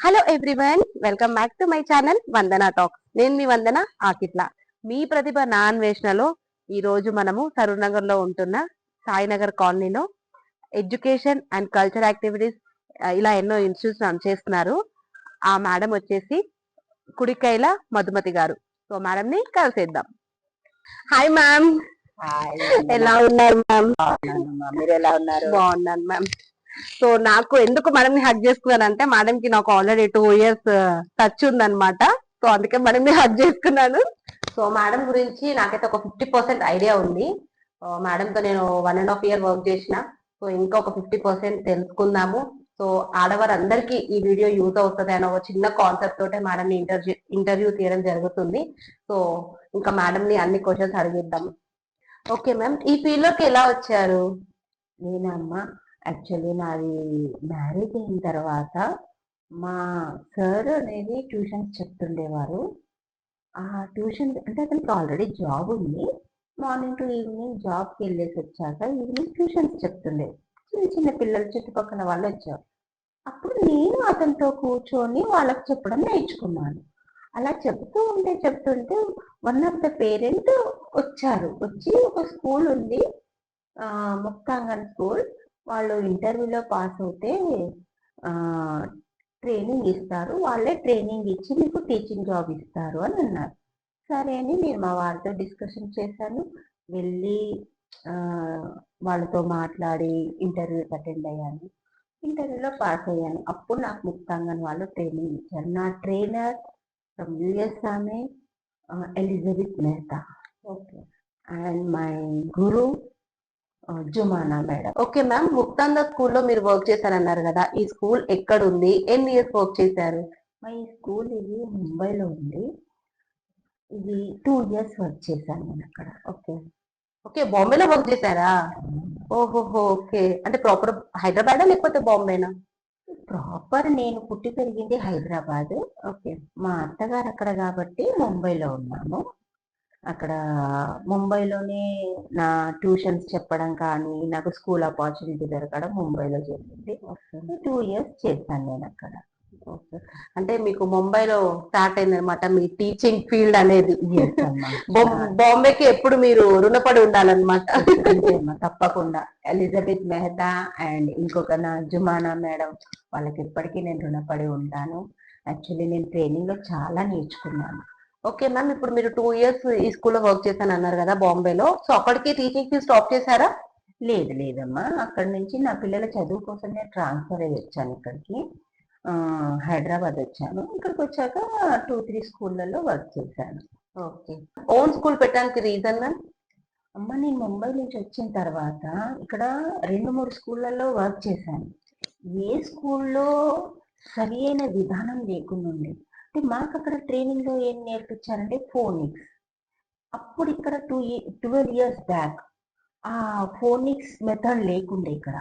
Hello everyone, welcome back to my channel Vandana talks. నేను మీ వందన ఆకిట్ల. మీ ప్రతిభ నా అన్వేషణలో ఈ రోజు మనము సరూర్ నగర్ లో ఉంటున్న సాయినగర్ కాలనీలో ఎడ్యుకేషన్ అండ్ కల్చర్ యాక్టివిటీస్ ఇలా ఎన్నో ఇన్స్టిట్యూట్స్ రన్ చేస్తున్నారు. ఆ మేడం వచ్చేసి కుడికైల మధుమతి గారు. సో మేడం ని కలిసేద్దాం. హాయ్ మ్యామ్, ఎలా ఉన్నారు మ్యామ్? మీరు ఎలా ఉన్నారు? బాగున్నాను మ్యామ్. సో నాకు ఎందుకు మేడం ని హక్ చేసుకున్నానంటే మేడం కి నాకు ఆల్రెడీ 2 years టచ్ ఉందన్నమాట. సో అందుకే మేడం ని హక్ చేసుకున్నాను. సో మేడం గురించి నాకైతే ఒక 50% ఐడియా ఉంది. మేడం తో నేను 1.5 year వర్క్ చేసిన. సో ఇంకా ఒక 50% తెలుసుకుందాము. సో ఆడవారందరికీ ఈ వీడియో యూజ్ అవుతుంది అనే ఒక చిన్న కాన్సెప్ట్ తోటే మేడం ని ఇంటర్వ్యూ తీయడం జరుగుతుంది. సో ఇంకా మేడం ని అన్ని క్వశ్చన్స్ అడిగిద్దాం. ఓకే మ్యామ్, ఈ ఫీల్డ్ లోకి ఎలా వచ్చారు? నేనమ్మా యాక్చువల్లీ నాది మ్యారేజ్ అయిన తర్వాత మా సార్ అనేది ట్యూషన్స్ చెప్తుండేవారు. ఆ ట్యూషన్ అంటే అతనికి ఆల్రెడీ జాబ్ ఉంది. మార్నింగ్ టు ఈవినింగ్ జాబ్కి వెళ్ళేసి వచ్చాక ఈవినింగ్ ట్యూషన్స్ చెప్తుండే. చిన్న చిన్న పిల్లలు చుట్టుపక్కల వాళ్ళు వచ్చారు. అప్పుడు నేను అతనితో కూర్చొని వాళ్ళకి చెప్పడం నేర్చుకున్నాను. అలా చెప్తుంటే వన్ ఆఫ్ ద పేరెంట్ వచ్చారు. వచ్చి ఒక స్కూల్ ఉంది, ముక్తాంగన్ స్కూల్. వాళ్ళు ఇంటర్వ్యూలో పాస్ అవుతే ట్రైనింగ్ ఇస్తారు, వాళ్ళే ట్రైనింగ్ ఇచ్చి మీకు టీచింగ్ జాబ్ ఇస్తారు అని అన్నారు. సరే అని నేను మా వారితో డిస్కషన్ చేశాను. వెళ్ళి వాళ్ళతో మాట్లాడి ఇంటర్వ్యూకి అటెండ్ అయ్యాను. ఇంటర్వ్యూలో పాస్ అయ్యాను. అప్పుడు నాకు ముక్తాంగన్ వాళ్ళు ట్రైనింగ్ ఇచ్చారు. నా ట్రైనర్ ఫ్రమ్ యుఎస్ ఆమె Elizabeth Mehta. Okay. And my guru Jumana madam. Okay ma'am, Muktanga స్కూల్లో మీరు వర్క్ చేశారన్నారు కదా, ఈ స్కూల్ ఎక్కడ ఉంది, ఎన్ని ఇయర్స్ వర్క్ చేశారు? ఈ స్కూల్ ఇది ముంబైలో ఉంది. ఇది 2 years వర్క్ చేశాను నేను అక్కడ. ఓకే ఓకే, బాంబేలో వర్క్ చేశారా? ఓహోహో, ఓకే. అంటే ప్రాపర్ హైదరాబాదా లేకపోతే బాంబేనా? ప్రాపర్ నేను పుట్టి పెరిగింది హైదరాబాద్. ఓకే. మా అత్తగారు అక్కడ కాబట్టి ముంబైలో ఉన్నాను. అక్కడ ముంబైలోనే నా ట్యూషన్స్ చెప్పడం కానీ, నాకు స్కూల్ ఆపర్చునిటీ దొరకడం ముంబైలో జరిగింది. 2 years చేశాను నేను అక్కడ. ఓకే, అంటే మీకు ముంబైలో స్టార్ట్ అయింది అనమాట మీ టీచింగ్ ఫీల్డ్ అనేది. బాంబేకి ఎప్పుడు మీరు రుణపడి ఉండాలన్నమాట. తప్పకుండా ఎలిజబెత్ మెహతా అండ్ ఇంకొక నా జుమానా మేడం, వాళ్ళకి ఎప్పటికీ నేను రుణపడి ఉంటాను. యాక్చువల్లీ నేను ట్రైనింగ్ లో చాలా నేర్చుకున్నాను. ఓకే మ్యామ్, ఇప్పుడు మీరు 2 years ఈ స్కూల్లో వర్క్ చేశాను అన్నారు కదా బాంబేలో. సో అక్కడికి టీచింగ్ ఫీల్డ్ స్టాప్ చేశారా? లేదమ్మా, అక్కడ నుంచి నా పిల్లల చదువు కోసం నేను ట్రాన్స్ఫర్ అయ్యి వచ్చాను ఇక్కడికి. హైదరాబాద్ వచ్చాను. ఇక్కడికి వచ్చాక 2-3 స్కూళ్ళల్లో వర్క్ చేశాను. ఓకే. ఓన్ స్కూల్ పెట్టడానికి రీజన్ మ్యామ్? అమ్మ, నేను ముంబై నుంచి వచ్చిన తర్వాత ఇక్కడ 2-3 స్కూళ్ళల్లో వర్క్ చేశాను. ఏ స్కూల్లో సరి అయిన విధానం లేకుండా ఉండేది. అంటే మాకు అక్కడ ట్రైనింగ్ లో ఏం నేర్పించారంటే ఫోనిక్స్. అప్పుడు ఇక్కడ 12 years బ్యాక్ ఆ ఫోనిక్స్ మెథడ్ లేకుండే ఇక్కడ.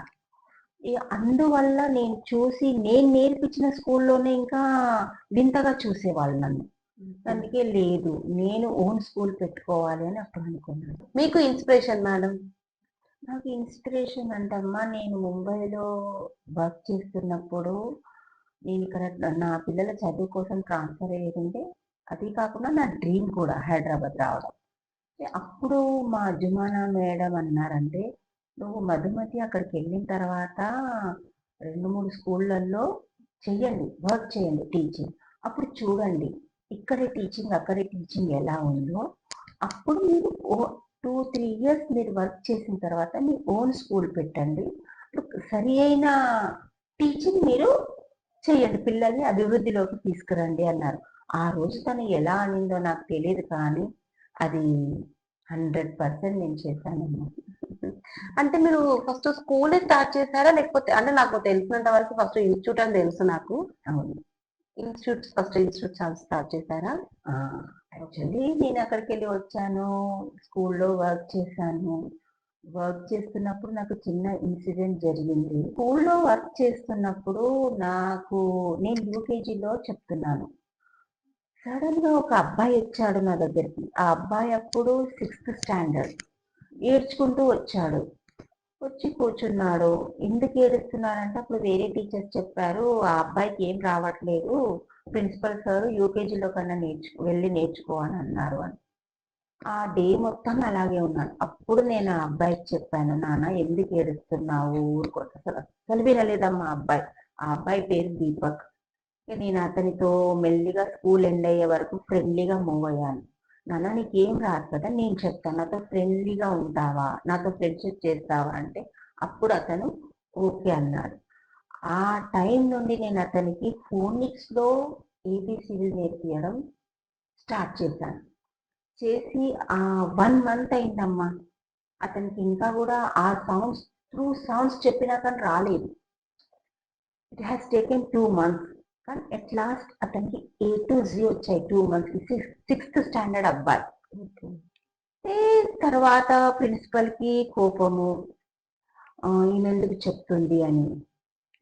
అందువల్ల నేను చూసి నేను నేర్పించిన స్కూల్లోనే ఇంకా వింతగా చూసేవాళ్ళు నన్ను. అందుకే లేదు, నేను ఓన్ స్కూల్ పెట్టుకోవాలి అని అప్పుడు అనుకున్నాను. మీకు ఇన్స్పిరేషన్ మేడం? నాకు ఇన్స్పిరేషన్ అంటమ్మా, నేను ముంబైలో వర్క్ చేస్తున్నప్పుడు నేను ఇక్కడ నా పిల్లల చదువు కోసం ట్రాన్స్ఫర్ అయ్యింటే, అది కాకుండా నా డ్రీమ్ కూడా హైదరాబాద్ రావడం. అప్పుడు మా జుమానా మేడం అన్నారంటే, నువ్వు మధుమతి అక్కడికి వెళ్ళిన తర్వాత 2-3 స్కూళ్ళల్లో చెయ్యండి, వర్క్ చేయండి టీచింగ్. అప్పుడు చూడండి ఇక్కడే టీచింగ్ అక్కడే టీచింగ్ ఎలా ఉందో. అప్పుడు మీరు 2-3 years మీరు వర్క్ చేసిన తర్వాత మీ ఓన్ స్కూల్ పెట్టండి, సరి అయిన టీచింగ్ మీరు చేయండి, పిల్లల్ని అభివృద్ధిలోకి తీసుకురండి అన్నారు. ఆ రోజు తను ఎలా అనిందో నాకు తెలియదు, కానీ అది 100% నేను చేశానమ్మా. అంటే మీరు ఫస్ట్ స్కూల్ స్టార్ట్ చేశారా, లేకపోతే అంటే నాకు తెలిసినంత వరకు ఫస్ట్ ఇన్స్టిట్యూట్ అని తెలుసు నాకు. అవును, ఇన్స్టిట్యూట్ స్టార్ట్ చేశారా? యాక్చువల్లీ నేను అక్కడికి వెళ్ళి వచ్చాను, స్కూల్లో వర్క్ చేశాను. వర్క్ చేస్తున్నప్పుడు నాకు చిన్న ఇన్సిడెంట్ జరిగింది. స్కూల్లో వర్క్ చేస్తున్నప్పుడు నేను యూకేజీలో చెప్తున్నాను. సడన్ గా ఒక అబ్బాయి వచ్చాడు నా దగ్గరికి. ఆ అబ్బాయి అప్పుడు 6th standard ఏడ్చుకుంటూ వచ్చాడు. వచ్చి కూర్చున్నాడు. ఎందుకు ఏడుస్తున్నాడంటే అప్పుడు వేరే టీచర్స్ చెప్పారు, ఆ అబ్బాయికి ఏం రావట్లేదు, ప్రిన్సిపల్ సార్ యూకేజీలో కన్నా వెళ్ళి నేర్చుకో అని అన్నారు అని. ఆ డే మొత్తం అలాగే ఉన్నాను. అప్పుడు నేను ఆ అబ్బాయికి చెప్పాను, నాన్న ఎందుకు ఏడుస్తున్నావు, ఊరుకో. అసలు వినలేదమ్మా అబ్బాయి. ఆ అబ్బాయి పేరు దీపక్. నేను అతనితో మెల్లిగా స్కూల్ ఎండ్ అయ్యే వరకు ఫ్రెండ్లీగా మూవ్ అయ్యాను. నాన్న నీకేం రాదు కదా, నేను చెప్తాను, నాతో ఫ్రెండ్లీగా ఉంటావా, నాతో ఫ్రెండ్షిప్ చేస్తావా అంటే అప్పుడు అతను ఓకే అన్నాడు. ఆ టైం నుండి నేను అతనికి ఫోనిక్స్ లో ఏబిసిడి నేర్పించడం స్టార్ట్ చేశాను. చేసి ఆ 1 మంత్ అయిందమ్మా. అతనికి ఇంకా కూడా ఆ సౌండ్స్ సౌండ్స్ చెప్పినా కానీ రాలేదు. It has taken 2 months. కానీ ఎట్ లాస్ట్ అతనికి A to Z వచ్చాయి 2 months. 6th స్టాండర్డ్ అబ్బాయి. తర్వాత ప్రిన్సిపల్ కి కోపము, ఈయన ఎందుకు చెప్తుంది అని.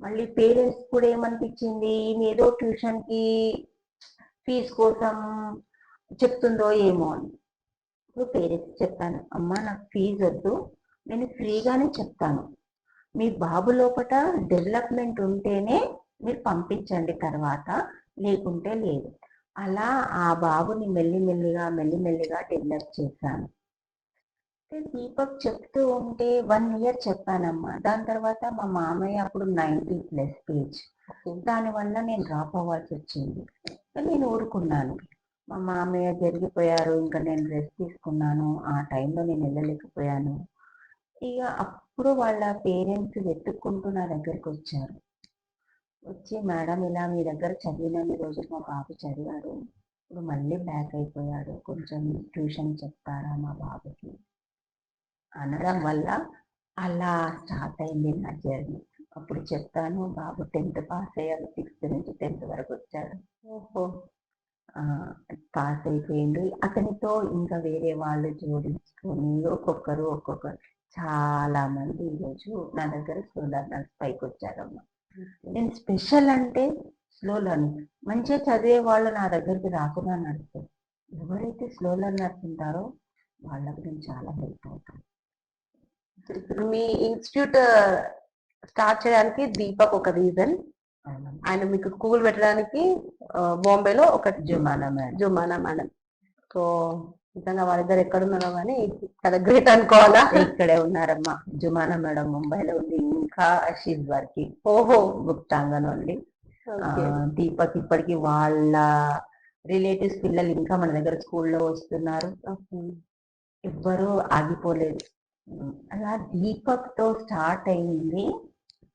మళ్ళీ పేరెంట్స్ కూడా ఏమనిపించింది, ఈయన ఏదో ట్యూషన్ కి ఫీజు కోసం చెప్తుందో ఏమో అని. ఇప్పుడు పేరెంట్స్ చెప్పాను, అమ్మ నాకు ఫీజు వద్దు, నేను ఫ్రీగానే చెప్తాను, మీ బాబు లోపల డెవలప్మెంట్ ఉంటేనే మీరు పంపించండి, తర్వాత లేకుంటే లేదు. అలా ఆ బాబుని మెల్లిమెల్లిగా డెవలప్ చేశాను. దీపక్ చెప్తూ ఉంటే 1 year చెప్పానమ్మా. దాని తర్వాత మా మామయ్య అప్పుడు 90+ ఏజ్. దానివల్ల నేను డ్రాప్ అవ్వాల్సి వచ్చింది. నేను ఊరుకున్నాను. మా మామయ్య జరిగిపోయారు, ఇంకా నేను రెస్ట్ తీసుకున్నాను. ఆ టైంలో నేను వెళ్ళలేకపోయాను. ఇక అప్పుడు వాళ్ళ పేరెంట్స్ వెతుక్కుంటూ నా దగ్గరికి వచ్చారు. వచ్చి, మేడం ఇలా మీ దగ్గర చదివినన్ని రోజులు మా బాబు చదివాడు, ఇప్పుడు మళ్ళీ బ్యాక్ అయిపోయాడు, కొంచెం ట్యూషన్ చెప్తారా మా బాబుకి అనడం వల్ల అలా స్టార్ట్ అయింది నా జర్నీ. అప్పుడు చెప్తాను, బాబు 10th పాస్ అయ్యాడు, 6th నుంచి 10th వరకు వచ్చాడు. ఓహో, పాస్ అయిపోయింది. అతనితో ఇంకా వేరే వాళ్ళు జోడించుకొని ఒక్కొక్కరు చాలా మంది ఈరోజు నా దగ్గర స్లో లర్నర్స్ పైకి వచ్చారమ్మా. నేను స్పెషల్ అంటే స్లో లర్నర్, మంచిగా చదివే వాళ్ళు నా దగ్గరికి రాకుండా నడుస్తారు. ఎవరైతే స్లో లర్నర్స్ ఉంటారో వాళ్ళకి నేను చాలా హెల్ప్ అవుతాను. ఇప్పుడు మీ ఇన్స్టిట్యూట్ స్టార్ట్ చేయడానికి దీపక్ ఒక రీజన్, ఆయన మీకు స్కూల్ పెట్టడానికి బాంబేలో ఒక జుమానా మేడం. సో నిజంగా వాళ్ళిద్దరు ఎక్కడున్నారో కానీ చాలా గ్రేట్ అనుకోవాలా. ఇక్కడే ఉన్నారమ్మా, జుమానా మేడం ముంబైలో ఉంది, ఇంకా షీజ్ వర్కింగ్. ఓహో, గుప్తాంగన్ ఉంది. దీపక్ ఇప్పటికి వాళ్ళ రిలేటివ్స్ పిల్లలు ఇంకా మన దగ్గర స్కూల్లో వస్తున్నారు, ఎవ్వరూ ఆగిపోలేదు. అలా దీపక్ తో స్టార్ట్ అయింది.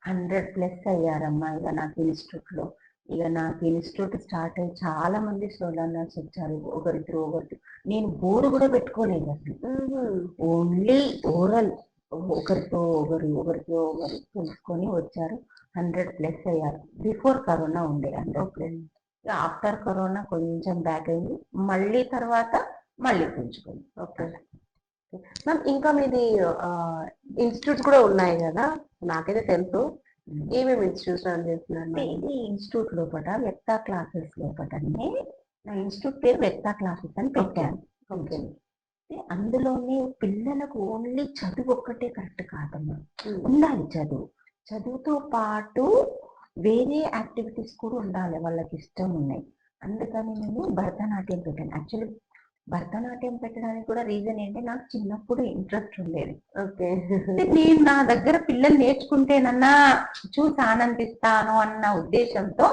100+ అయ్యారమ్మా ఇక నాకు ఇన్స్టిట్యూట్ లో. ఇక నాకు ఇన్స్టిట్యూట్ స్టార్ట్ అయ్యి చాలా మంది స్లో లర్నర్స్ వచ్చారు, ఒకరితో నేను బోర్డు కూడా పెట్టుకోలేదు అసలు. ఓన్లీ ఓరల్, ఒకరితో ఒకరు తెలుసుకొని వచ్చారు. 100+ అయ్యారు. బిఫోర్ కరోనా ఉండే 100+. ఆఫ్టర్ కరోనా కొంచెం బ్యాక్ అయింది, మళ్ళీ తర్వాత మళ్ళీ పెంచుకుంది. ఓకే మ్యామ్, ఇంకా మీది ఇన్స్టిట్యూట్స్ కూడా ఉన్నాయి కదా, నాకైతే తెలుసు. ఏమేమి ఇన్స్టిట్యూట్స్ రన్ చేస్తున్నారు? ఇది ఇన్స్టిట్యూట్ లోపల వెక్తా క్లాసెస్ లోపలనే, నా ఇన్స్టిట్యూట్ పేరు వెక్తా క్లాసెస్ అని పెట్టాను. ఓకే, అందులోనే పిల్లలకు ఓన్లీ చదువు ఒక్కటే కరెక్ట్ కాదమ్మా, ఉండాలి చదువు. చదువుతో పాటు వేరే యాక్టివిటీస్ కూడా ఉండాలి, వాళ్ళకి ఇష్టం ఉన్నాయి. అందుకని నేను భరతనాట్యం పెట్టాను. యాక్చువల్లీ భరతనాట్యం పెట్టడానికి కూడా రీజన్ ఏంటి, నాకు చిన్నప్పుడు ఇంట్రెస్ట్ ఉండేది. ఓకే, నేను నా దగ్గర పిల్లలు నేర్చుకుంటేనన్నా చూసి ఆనందిస్తాను అన్న ఉద్దేశంతో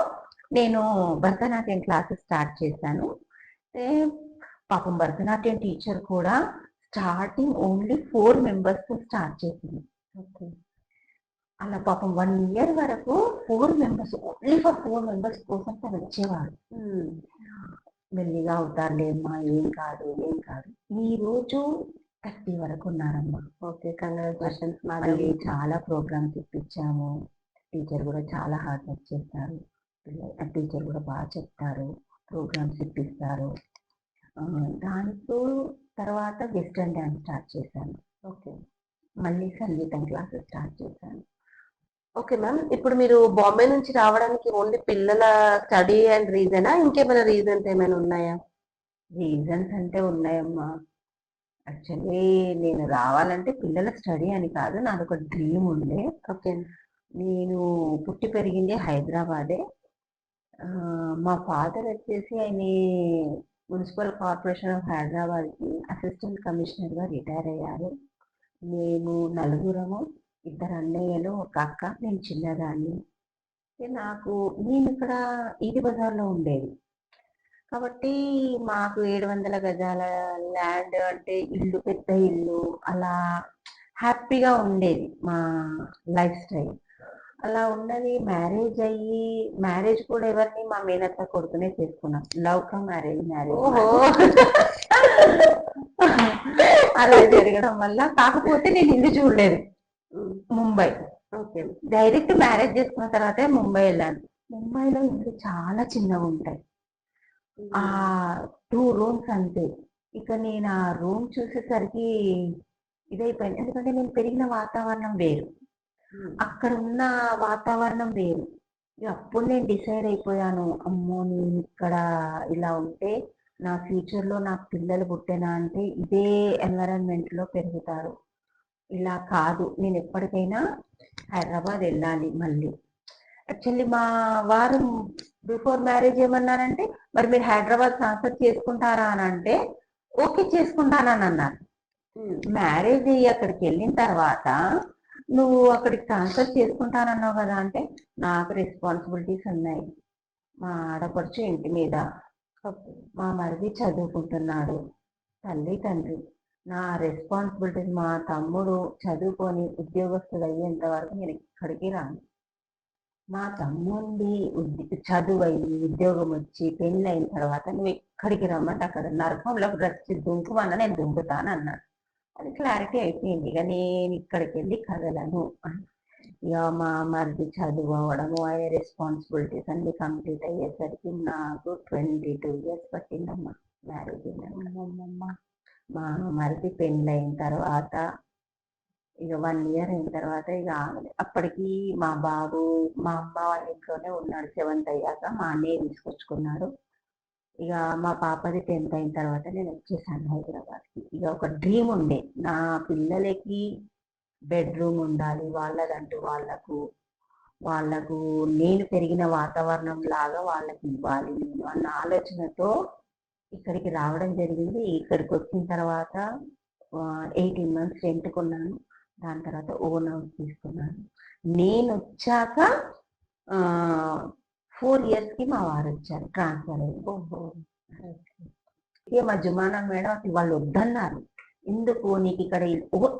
నేను భరతనాట్యం క్లాసెస్ స్టార్ట్ చేశాను. పాపం భరతనాట్యం టీచర్ కూడా స్టార్టింగ్ ఓన్లీ 4 members తో స్టార్ట్ చేసింది. ఓకే, అలా పాపం 1 year వరకు 4 members, ఓన్లీ ఫర్ 4 members కోసం తను వచ్చేవాడు. మెల్లిగా అవుతారులేమ్మా, ఏం కాదు. ఈ రోజు 30 వరకు ఉన్నారమ్మా. Okay, congratulations. మళ్ళీ చాలా ప్రోగ్రామ్స్ ఇప్పించాము. టీచర్ కూడా చాలా హార్డ్ వర్క్ చేస్తారు. టీచర్ కూడా బాగా చెప్తారు, ప్రోగ్రామ్స్ ఇప్పిస్తారు. దాంతో తర్వాత వెస్టర్న్ డ్యాన్స్ స్టార్ట్ చేశాను. ఓకే, మళ్ళీ సంగీతం క్లాసెస్ స్టార్ట్ చేశాను. ఓకే మ్యామ్, ఇప్పుడు మీరు బాంబే నుంచి రావడానికి ఓన్లీ పిల్లల స్టడీ అండ్ రీజనా, ఇంకేమైనా రీజన్స్ ఏమైనా ఉన్నాయా? రీజన్స్ అంటే ఉన్నాయమ్మా, యాక్చువల్లీ నేను రావాలంటే పిల్లల స్టడీ అని కాదు, నాది ఒక డ్రీమ్ ఉండే. ఓకే. నేను పుట్టి పెరిగింది హైదరాబాదే. మా ఫాదర్ వచ్చేసి ఆయన మున్సిపల్ కార్పొరేషన్ ఆఫ్ హైదరాబాద్కి అసిస్టెంట్ కమిషనర్గా రిటైర్ అయ్యారు. మేము నలుగురము, ఇద్దరు అన్నయ్యలు, ఒక అక్క, నేను చిన్నదాన్ని. నేను ఇక్కడ ఈది బజార్లో ఉండేది కాబట్టి మాకు 700 గజాల ల్యాండ్ అంటే ఇల్లు, పెద్ద ఇల్లు, అలా హ్యాపీగా ఉండేది మా లైఫ్ స్టైల్. అలా ఉన్నది. మ్యారేజ్ కూడా ఎవరిని మా మేనత్త కొడుకునే చేసుకున్నాం. లవ్ కమ్ మ్యారేజ్ ఓహో. అలా జరగడం వల్ల. కాకపోతే నేను ఇల్లు చూడలేదు, ముంబై. ఓకే. డైరెక్ట్ మ్యారేజ్ చేసుకున్న తర్వాతే ముంబై వెళ్ళాను. ముంబైలో ఇల్లు చాలా చిన్నగా ఉంటాయి, ఆ 2 రూమ్స్ అంతే. ఇక నేను ఆ రూమ్ చూసేసరికి ఇదైపోయింది, ఎందుకంటే నేను పెరిగిన వాతావరణం వేరు, అక్కడ ఉన్న వాతావరణం వేరు. అప్పుడు నేను డిసైడ్ అయిపోయాను, అమ్మో నేను ఇక్కడ ఇలా ఉంటే నా ఫ్యూచర్లో నాకు పిల్లలు పుట్టేనా అంటే ఇదే ఎన్విరాన్మెంట్లో పెరుగుతారు. ఇలా కాదు, నేను ఎప్పటికైనా హైదరాబాద్ వెళ్ళాలి మళ్ళీ. యాక్చువల్లీ మా వారు బిఫోర్ మ్యారేజ్ ఏమన్నారంటే, మరి మీరు హైదరాబాద్ ట్రాన్స్ఫర్ చేసుకుంటారా అని అంటే ఓకే చేసుకుంటానని అన్నారు. మ్యారేజ్ అయ్యి అక్కడికి వెళ్ళిన తర్వాత నువ్వు అక్కడికి ట్రాన్స్ఫర్ చేసుకుంటానన్నావు కదా అంటే, నాకు రెస్పాన్సిబిలిటీస్ ఉన్నాయి. మా ఆడపడుచు ఇంటి మీద, మా మరిది చదువుకుంటున్నాడు, తల్లి తండ్రి, నా రెస్పాన్సిబిలిటీస్. మా తమ్ముడు చదువుకొని ఉద్యోగస్తులు అయ్యేంత వరకు నేను ఇక్కడికి రాను. మా తమ్ముండి చదువు అయ్యి ఉద్యోగం వచ్చి పెళ్ళి అయిన తర్వాత నువ్వు ఎక్కడికి రమ్మంటే అక్కడ నరకంలో వచ్చి దుంకుమన్నా నేను దుంకుతాను అన్నాడు. అది క్లారిటీ అయిపోయింది, ఇక నేను ఇక్కడికి వెళ్ళి కదలను. ఇక మా మరిది చదువు అవ్వడము, అయ్యే రెస్పాన్సిబిలిటీస్ అన్ని కంప్లీట్ అయ్యేసరికి నాకు 22 years పట్టిందమ్మా మ్యారేజ్. మా మరిది పెళ్ళి అయిన తర్వాత ఇక 1 year అయిన తర్వాత ఇక అప్పటికి మా బాబు మా అమ్మ వాళ్ళ ఇంట్లోనే ఉన్నాడు. 7th అయ్యాక మా అన్నయ్య తీసుకొచ్చుకున్నాడు. ఇక మా పాపది 10th అయిన తర్వాత నేను వచ్చేసాను హైదరాబాద్కి. ఇక ఒక డ్రీమ్ ఉండే, నా పిల్లలకి బెడ్రూమ్ ఉండాలి, వాళ్ళదంటూ వాళ్ళకు నేను పెరిగిన వాతావరణం లాగా వాళ్ళకి ఇవ్వాలి నేను అన్న ఆలోచనతో ఇక్కడికి రావడం జరిగింది. ఇక్కడికి వచ్చిన తర్వాత 18 months రెంట్ కొన్నాను. దాని తర్వాత ఓన్ హౌస్ తీసుకున్నాను. నేను వచ్చాక 4 yearsకి మా వారు వచ్చారు, ట్రాన్స్ఫర్ అయ్యి. ఇక మా జుమానా మేడం అసలు వాళ్ళు వద్దన్నారు. ఎందుకు నీకు ఇక్కడ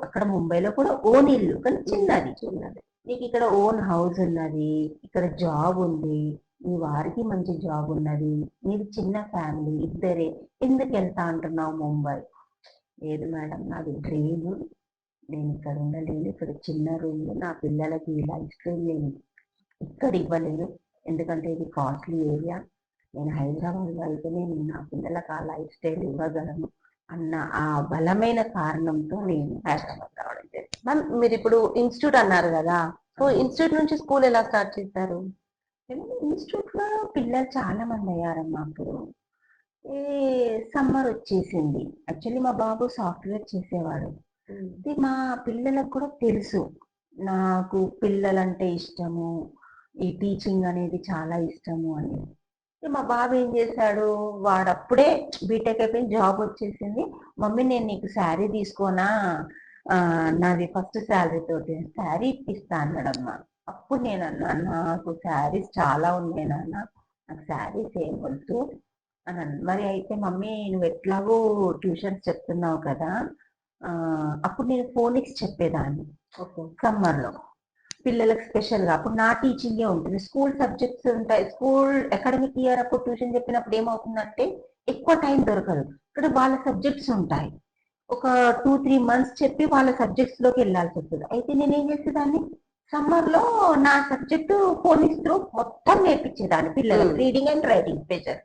అక్కడ ముంబైలో కూడా ఓన్ ఇల్లు కానీ చిన్నది, నీకు ఇక్కడ ఓన్ హౌస్ ఉన్నది, ఇక్కడ జాబ్ ఉంది, నీ వారికి మంచి జాబ్ ఉన్నది, నీది చిన్న ఫ్యామిలీ, ఇద్దరే, ఎందుకు వెళ్తా అంటున్నావు ముంబై? లేదు మేడం, నాది డ్రీమ్, నేను ఇక్కడ ఉండలేను, ఇక్కడ చిన్న రూమ్లో నా పిల్లలకి ఈ లైఫ్ స్టైల్ నేను ఇక్కడ ఇవ్వలేను, ఎందుకంటే ఇది కాస్ట్లీ ఏరియా, నేను హైదరాబాద్లో అయితేనే నేను నా పిల్లలకు ఆ లైఫ్ స్టైల్ ఇవ్వగలను అన్న ఆ బలమైన కారణంతో నేను హైదరాబాద్ రావడం జరిగింది. మ్యామ్, మీరు ఇప్పుడు ఇన్స్టిట్యూట్ అన్నారు కదా, సో ఇన్స్టిట్యూట్ నుంచి స్కూల్ ఎలా స్టార్ట్ చేశారు? ఇన్స్టిట్యూట్లో పిల్లలు చాలా మంది అయ్యారమ్మా. అప్పుడు సమ్మర్ వచ్చేసింది. యాక్చువల్లీ మా బాబు సాఫ్ట్వేర్ చేసేవాడు. మా పిల్లలకు కూడా తెలుసు నాకు పిల్లలంటే ఇష్టము, ఈ టీచింగ్ అనేది చాలా ఇష్టము అని. మా బాబు ఏం చేశాడు, వాడప్పుడే బీటెక్ అయిపోయి జాబ్ వచ్చేసింది. మమ్మీ నేను నీకు శారీ తీసుకోనా, నాది ఫస్ట్ శాలరీ తోటి శారీ ఇప్పిస్తా అన్నాడమ్మా. అప్పుడు నేను అన్నా, నాకు శారీస్ చాలా ఉన్నాయి నాన్న, నాకు శారీస్ ఏం వద్దు అని. మరి అయితే మమ్మీ నువ్వు ఎట్లాగో ట్యూషన్స్ చెప్తున్నావు కదా, అప్పుడు నేను ఫోనిక్స్ చెప్పేదాన్ని సమ్మర్లో పిల్లలకు స్పెషల్గా. అప్పుడు నా టీచింగే ఉంటుంది, స్కూల్ సబ్జెక్ట్స్ ఉంటాయి. స్కూల్ అకాడమిక్ ఇయర్ అప్పుడు ట్యూషన్ చెప్పినప్పుడు ఏమవుతుందంటే ఎక్కువ టైం దొరకదు, ఇక్కడ వాళ్ళ సబ్జెక్ట్స్ ఉంటాయి. ఒక 2-3 months చెప్పి వాళ్ళ సబ్జెక్ట్స్లోకి వెళ్ళాల్సి వస్తుంది. అయితే నేనేం చేసేదాన్ని, సమ్మర్లో నా సబ్జెక్టు ఫోనిక్స్ త్రూ మొత్తం నేర్పించేదాన్ని పిల్లలకు, రీడింగ్ అండ్ రైటింగ్ స్పెషల్.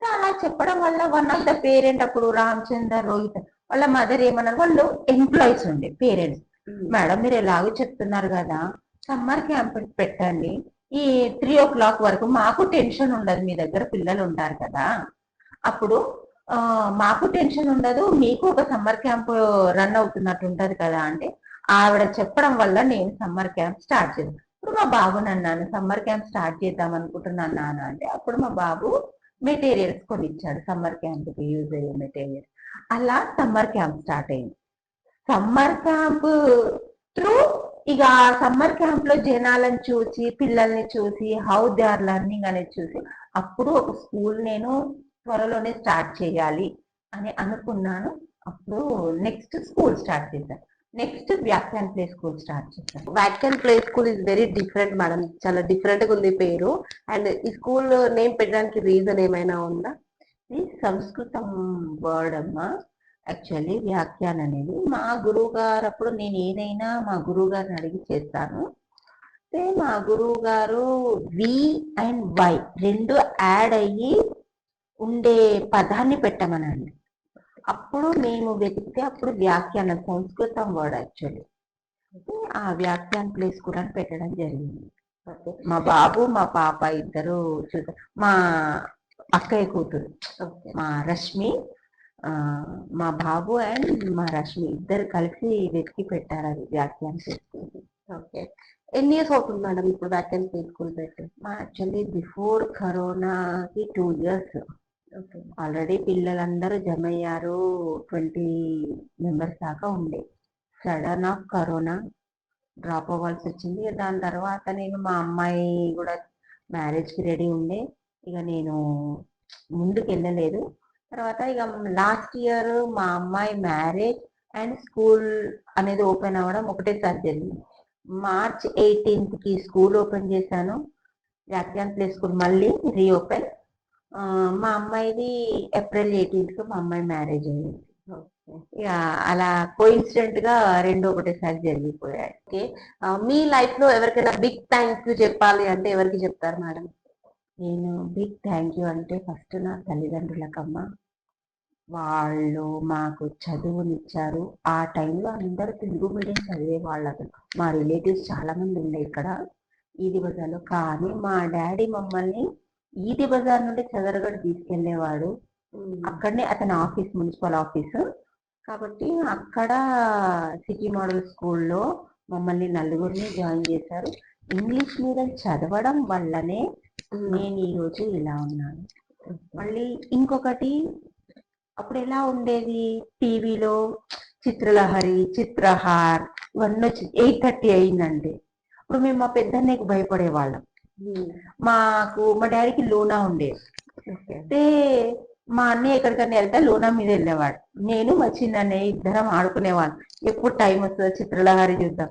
అలా చెప్పడం వల్ల వన్ ఆఫ్ ద పేరెంట్, అప్పుడు రామచందర్, రోహిత్ వాళ్ళ మదర్ ఏమన్నారు, వాళ్ళు ఎంప్లాయీస్ ఉండే పేరెంట్స్, మేడం మీరు ఎలాగో చెప్తున్నారు కదా సమ్మర్ క్యాంప్ పెట్టండి, ఈ 3 o'clock వరకు మాకు టెన్షన్ ఉండదు, మీ దగ్గర పిల్లలు ఉంటారు కదా, అప్పుడు మాకు టెన్షన్ ఉండదు, మీకు ఒక సమ్మర్ క్యాంప్ రన్ అవుతున్నట్టు ఉంటది కదా అంటే, ఆవిడ చెప్పడం వల్ల నేను సమ్మర్ క్యాంప్ స్టార్ట్ చేశాను. ఇప్పుడు మా బాబుని అన్నాను సమ్మర్ క్యాంప్ స్టార్ట్ చేద్దాం అనుకుంటున్నాను నాన్న అంటే, అప్పుడు మా బాబు మెటీరియల్స్ కొనిచ్చాడు, సమ్మర్ క్యాంప్ కి యూజ్ అయ్యే మెటీరియల్స్. అలా సమ్మర్ క్యాంప్ స్టార్ట్ అయింది. సమ్మర్ క్యాంప్ త్రూ ఇక సమ్మర్ క్యాంప్ లో జనాలను చూసి, పిల్లల్ని చూసి, హౌ దే ఆర్ లర్నింగ్ అనేది చూసి, అప్పుడు ఒక స్కూల్ నేను త్వరలోనే స్టార్ట్ చేయాలి అని అనుకున్నాను. అప్పుడు నెక్స్ట్ స్కూల్ స్టార్ట్ చేశాను. నెక్స్ట్ వ్యాఖ్యాన్ ప్లే స్కూల్ స్టార్ట్ చేశాను. Vaccine play school is very different madam, చాలా డిఫరెంట్ గా ఉంది పేరు. అండ్ ఈ స్కూల్ నేమ్ పెట్టడానికి రీజన్ ఏమైనా ఉందా? ఇది సంస్కృతం వర్డ్ అమ్మా. యాక్చువల్లీ వ్యాఖ్యాన్ అనేది మా గురువు గారు, అప్పుడు నేను ఏదైనా మా గురువు గారిని అడిగి చేస్తాను. అయితే మా గురువు గారు వి అండ్ వై రెండు యాడ్ అయ్యి ఉండే పదాన్ని పెట్టమనండి. అప్పుడు మేము వెతికితే అప్పుడు వ్యాఖ్యానం సంస్కృతం వర్డ్ యాక్చువల్లీ. ఆ వ్యాఖ్యాన్ ప్లే స్కూల్ అని పెట్టడం జరిగింది. మా బాబు మా పాప ఇద్దరు చూసారు, మా అక్కయ్య కూతురు మా రష్మి, మా బాబు అండ్ మా రష్మి ఇద్దరు కలిసి వెతికి పెట్టారు అది వ్యాఖ్యాన్ ప్లే స్కూల్. ఓకే, ఎన్ని ఇయర్స్ అవుతుంది మేడం ఇప్పుడు వ్యాక్సిన్ ప్లే స్కూల్ పెట్టి? మా యాక్చువల్లీ బిఫోర్ కరోనాకి 2 years. ఆల్రెడీ పిల్లలందరూ జమ అయ్యారు, 20 members దాకా ఉండే. సడన్ ఆఫ్ కరోనా డ్రాప్ అవ్వాల్సి వచ్చింది. దాని తర్వాత నేను మా అమ్మాయి కూడా మ్యారేజ్కి రెడీ ఉండే, ఇక నేను ముందుకు వెళ్ళలేదు. తర్వాత ఇక లాస్ట్ ఇయర్ మా అమ్మాయి మ్యారేజ్ అండ్ స్కూల్ అనేది ఓపెన్ అవ్వడం ఒకటేసారి జరిగింది. March 18th కి స్కూల్ ఓపెన్ చేశాను, వ్యాఖ్యాన్ ప్లే స్కూల్ మళ్ళీ రీఓపెన్. మా అమ్మాయిది April 18th కి మా అమ్మాయి మ్యారేజ్ అయింది. ఇక అలా కోఇన్సిడెంట్ గా రెండు ఒకటేసారి జరిగిపోయాయి. ఓకే, మీ లైఫ్ లో ఎవరికైనా బిగ్ థ్యాంక్ యూ చెప్పాలి అంటే ఎవరికి చెప్తారు మేడం? నేను బిగ్ థ్యాంక్ యూ అంటే ఫస్ట్ నా తల్లిదండ్రులకమ్మా. వాళ్ళు మాకు చదువునిచ్చారు. ఆ టైంలో అందరూ తెలుగు మీడియం చదివే వాళ్ళు. మా రిలేటివ్స్ చాలా మంది ఉండే ఇక్కడ ఈది బజార్లో. కానీ మా డాడీ మమ్మల్ని ఈది బజార్ నుండి చదరగఢ్ తీసుకెళ్లేవాడు. అక్కడనే అతని ఆఫీస్ మున్సిపల్ ఆఫీసు కాబట్టి అక్కడ సిటీ మోడల్ స్కూల్లో మమ్మల్ని నలుగురిని జాయిన్ చేశారు. ఇంగ్లీష్ మీడియం చదవడం వల్లనే నేను ఈరోజు ఇలా ఉన్నాను. మళ్ళీ ఇంకొకటి, అప్పుడు ఎలా ఉండేది, టీవీలో చిత్రలహరి, చిత్రహార్ ఇవన్నీ వచ్చి 8:30 అయిందంటే అప్పుడు మేము మా పెద్దన్నయ్యకి భయపడేవాళ్ళం. మాకు మా డాడీకి లూనా ఉండేది. అయితే మా అన్నయ్య ఎక్కడికన్నా వెళ్తే లూనా మీద వెళ్ళేవాడు, నేను మా చిన్న అన్నయ్య ఇద్దరం ఆడుకునేవాళ్ళం. ఎప్పుడు టైం వస్తుందో చిత్రలహరి చూద్దాం.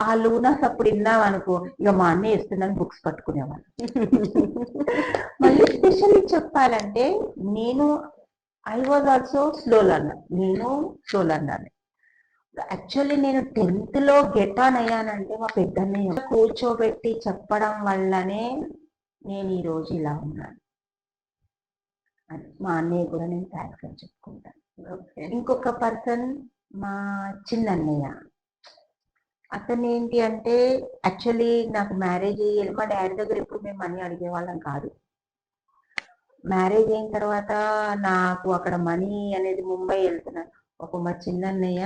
ఆ లూనాస్ అప్పుడు విన్నాం అనుకో, ఇక మా అన్నయ్య ఇస్తున్నాను బుక్స్ పట్టుకునేవాళ్ళు. మళ్ళీ స్పెషల్లీ చెప్పాలంటే నేను I was also slow learner. నేను స్లో లర్నర్. యాక్చువల్లీ నేను 10th లో గెట్ ఆన్ అయ్యానంటే మా పెద్దన్నయ్య కూర్చోబెట్టి చెప్పడం వల్లనే నేను ఈ రోజు ఇలా ఉన్నాను. మా అన్నయ్య కూడా నేను థ్యాంక్స్ అని చెప్పుకుంటాను. ఇంకొక పర్సన్ మా చిన్నన్నయ్య. అతను ఏంటి అంటే, యాక్చువల్లీ నాకు మ్యారేజ్ అయ్యి మా డాడీ దగ్గర ఎప్పుడు మేము మనీ అడిగేవాళ్ళం కాదు. మ్యారేజ్ అయిన తర్వాత నాకు అక్కడ మనీ అనేది ముంబై వెళ్తున్నాను, ఒక మా చిన్నన్నయ్య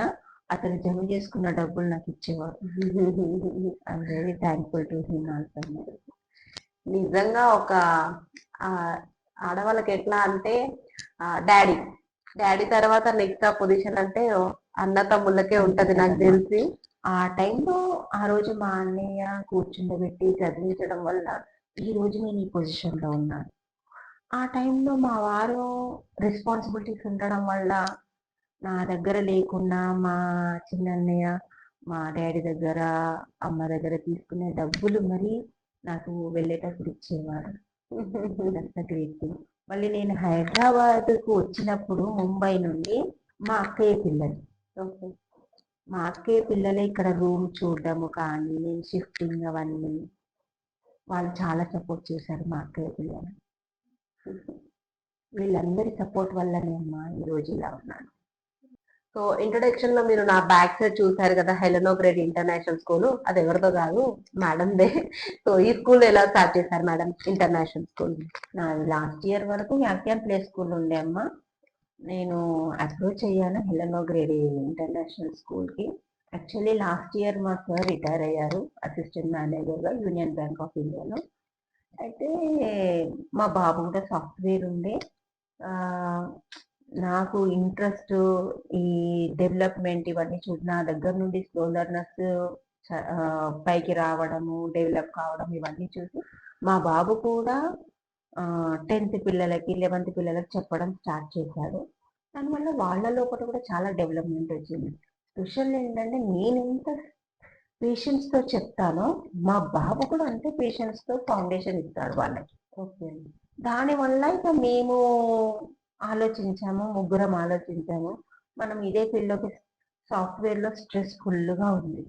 అతను జమ చేసుకున్న డబ్బులు నాకు ఇచ్చేవాడు. I'm very thankful to him also. నిజంగా ఒక ఆడవాళ్ళకి ఎట్లా అంటే డాడీ డాడీ తర్వాత నెక్స్ట్ ఆ పొజిషన్ అంటే అన్న తమ్ముళ్ళకే ఉంటది నాకు తెలిసి. ఆ టైంలో ఆ రోజు మా అన్నయ్య కూర్చుండబెట్టి చదివించడం వల్ల ఈ రోజు నేను ఈ పొజిషన్ లో ఉన్నాను. ఆ టైంలో మా వారు రెస్పాన్సిబిలిటీస్ ఉండడం వల్ల నా దగ్గర లేకున్నా మా చిన్నన్నయ్య మా డాడీ దగ్గర అమ్మ దగ్గర తీసుకునే డబ్బులు మరి నాకు వెళ్ళేటప్పుడు ఇచ్చేవారు. మళ్ళీ నేను హైదరాబాద్కు వచ్చినప్పుడు ముంబై నుండి మా అక్కయ్య పిల్లలు మా అక్కయ్య పిల్లలే ఇక్కడ రూమ్ చూడడము కానీ నేను షిఫ్టింగ్ అవన్నీ వాళ్ళు చాలా సపోర్ట్ చేశారు. మా అక్కయ్య పిల్లలు వీళ్ళందరి సపోర్ట్ వల్లనే అమ్మా ఈరోజు ఇలా ఉన్నాను. సో ఇంట్రొడక్షన్ లో మీరు నా బ్యాక్ సైడ్ చూసారు కదా, హెలెనో గ్రేడ్ ఇంటర్నేషనల్ స్కూల్, అది ఎవరితో కాదు మేడందే. సో ఈ స్కూల్ ఎలా స్టార్ట్ చేశారు మేడం ఇంటర్నేషనల్ స్కూల్? నాది లాస్ట్ ఇయర్ వరకు వ్యాఖ్యాన్ ప్లే స్కూల్ ఉండే అమ్మా. నేను అప్రోచ్ అయ్యాను హెలెనో గ్రేడి ఇంటర్నేషనల్ స్కూల్కి. యాక్చువల్లీ లాస్ట్ ఇయర్ మా సార్ రిటైర్ అయ్యారు అసిస్టెంట్ మేనేజర్గా యూనియన్ బ్యాంక్ ఆఫ్ ఇండియాలో. అయితే మా బాబు కూడా సాఫ్ట్వేర్ ఉండే. ఆ, నాకు ఇంట్రెస్ట్ ఈ డెవలప్మెంట్ ఇవన్నీ చూసి నా దగ్గర నుండి స్లో లెర్నర్స్ పైకి రావడము, డెవలప్ కావడం ఇవన్నీ చూసి మా బాబు కూడా 10th పిల్లలకి 11th పిల్లలకి చెప్పడం స్టార్ట్ చేశాడు. దానివల్ల వాళ్ళ లోపల కూడా చాలా డెవలప్మెంట్ వచ్చింది. స్పెషల్ ఏంటంటే నేను ఎంత పేషెన్స్ తో చెప్తానో మా బాబు కూడా అంతే పేషెన్స్ తో ఫౌండేషన్ ఇస్తాడు వాళ్ళకి. ఓకే. దానివల్ల ఇక మేము ఆలోచించాము, ముగ్గురం ఆలోచించాము. మనం ఇదే ఫీల్డ్లోకి సాఫ్ట్వేర్ లో స్ట్రెస్ ఫుల్గా ఉంది,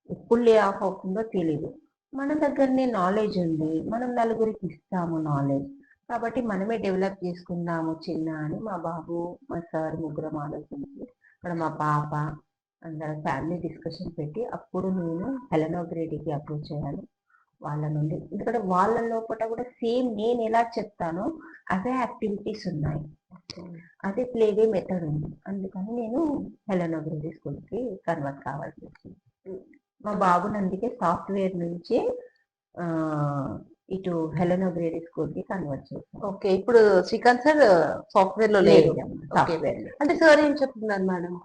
ఎప్పుడు లే ఆఫ్ అవుతుందో తెలియదు. మన దగ్గరనే నాలెడ్జ్ ఉంది, మనం నలుగురికి ఇస్తాము నాలెడ్జ్, కాబట్టి మనమే డెవలప్ చేసుకుందాము చిన్న అని మా బాబు మా సార్ ముగ్గురం ఆలోచించి ఇక్కడ మా పాప అందరం ఫ్యామిలీ డిస్కషన్ పెట్టి అప్పుడు నేను హెలెనో గ్రేడీకి అప్రోచ్ అయ్యాను. వాళ్ళ నుండి ఎందుకంటే వాళ్ళ లోపల కూడా సేమ్ నేను ఎలా చెప్తానో అదే యాక్టివిటీస్ ఉన్నాయి, అదే ప్లేవే మెథడ్ ఉంది. అందుకని నేను హెలెనో గ్రేడీ స్కూల్కి కన్వర్ట్ కావాల్సి వచ్చింది. మా బాబుని అందుకే సాఫ్ట్వేర్ నుంచి ఆ, ఇటు హెలెనో గ్రేడీ స్కూల్కి కన్వర్ట్ చేశాను. ఓకే. ఇప్పుడు శ్రీకాంత్ సార్ సాఫ్ట్వేర్ లో లేదు. సాఫ్ట్వేర్ అంటే సార్ ఏం చెప్తున్నారు మేడం?